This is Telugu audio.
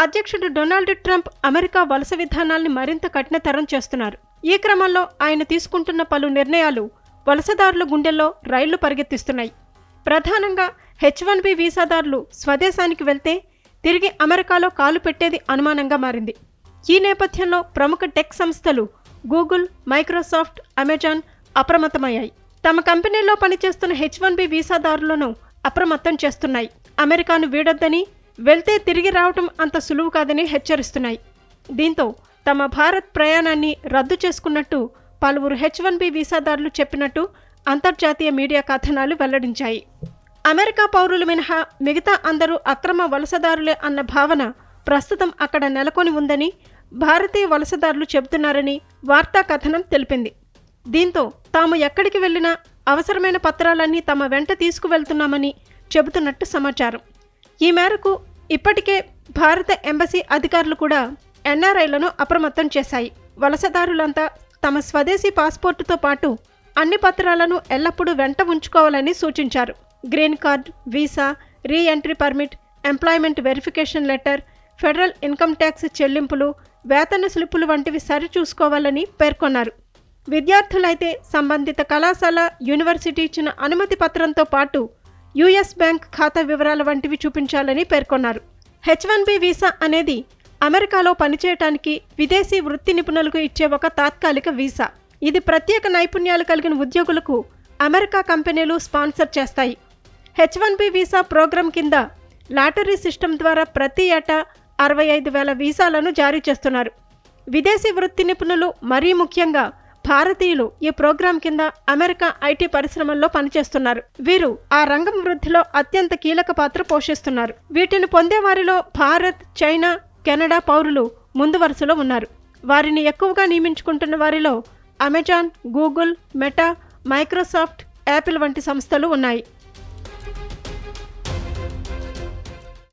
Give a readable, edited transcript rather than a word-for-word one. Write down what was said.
అధ్యక్షుడు డొనాల్డ్ ట్రంప్ అమెరికా వలస విధానాల్ని మరింత కఠినతరం చేస్తున్నారు. ఈ క్రమంలో ఆయన తీసుకుంటున్న పలు నిర్ణయాలు వలసదారుల గుండెల్లో రైళ్లు పరిగెత్తిస్తున్నాయి. ప్రధానంగా H-1B వీసాదారులు స్వదేశానికి వెళ్తే తిరిగి అమెరికాలో కాలు పెట్టేది అనుమానంగా మారింది. ఈ నేపథ్యంలో ప్రముఖ టెక్ సంస్థలు గూగుల్, మైక్రోసాఫ్ట్, అమెజాన్ అప్రమత్తమయ్యాయి. తమ కంపెనీల్లో పనిచేస్తున్న H-1B వీసాదారులను అప్రమత్తం చేస్తున్నాయి. అమెరికాను వీడొద్దని, వెళ్తే తిరిగి రావటం అంత సులువు కాదని హెచ్చరిస్తున్నాయి. దీంతో తమ భారత్ ప్రయాణాన్ని రద్దు చేసుకున్నట్టు పలువురు H-1B వీసాదారులు చెప్పినట్టు అంతర్జాతీయ మీడియా కథనాలు వెల్లడించాయి. అమెరికా పౌరులు మినహా మిగతా అందరూ అక్రమ వలసదారులే అన్న భావన ప్రస్తుతం అక్కడ నెలకొని ఉందని భారతీయ వలసదారులు చెబుతున్నారని వార్తా కథనం తెలిపింది. దీంతో తాము ఎక్కడికి వెళ్లినా అవసరమైన పత్రాలన్నీ తమ వెంట తీసుకువెళ్తున్నామని చెబుతున్నట్టు సమాచారం. ఈ మేరకు ఇప్పటికే భారత ఎంబసీ అధికారులు కూడా ఎన్ఆర్ఐలను అప్రమత్తం చేశాయి. వలసదారులంతా తమ స్వదేశీ పాస్పోర్టుతో పాటు అన్ని పత్రాలను ఎల్లప్పుడూ వెంట ఉంచుకోవాలని సూచించారు. Green card, visa, re entry permit, employment verification letter, federal income tax చెల్లింపులు, వేతన స్లిప్పులు వంటివి సరిచూసుకోవాలని పేర్కొన్నారు. విద్యార్థులైతే సంబంధిత కళాశాల, యూనివర్సిటీ ఇచ్చిన అనుమతి పత్రంతో పాటు యుఎస్ బ్యాంక్ ఖాతా వివరాల వంటివి చూపించాలని పేర్కొన్నారు. H-1B వీసా అనేది అమెరికాలో పనిచేయటానికి విదేశీ వృత్తి నిపుణులకు ఇచ్చే ఒక తాత్కాలిక వీసా. ఇది ప్రత్యేక నైపుణ్యాలు కలిగిన ఉద్యోగులకు అమెరికా కంపెనీలు స్పాన్సర్ చేస్తాయి. H-1B వీసా ప్రోగ్రాం కింద లాటరీ సిస్టమ్ ద్వారా ప్రతి ఏటా 65,000 వీసాలను జారీ చేస్తున్నారు. విదేశీ వృత్తి నిపుణులు, మరీ ముఖ్యంగా భారతీయులు ఈ ప్రోగ్రాం కింద అమెరికా ఐటీ పరిశ్రమల్లో పనిచేస్తున్నారు. వీరు ఆ రంగం వృద్ధిలో అత్యంత కీలక పాత్ర పోషిస్తున్నారు. వీటిని పొందేవారిలో భారత్, చైనా, కెనడా పౌరులు ముందు వరుసలో ఉన్నారు. వారిని ఎక్కువగా నియమించుకుంటున్న వారిలో Amazon, Google, meta, Microsoft, Apple వంటి సంస్థలు ఉన్నాయి.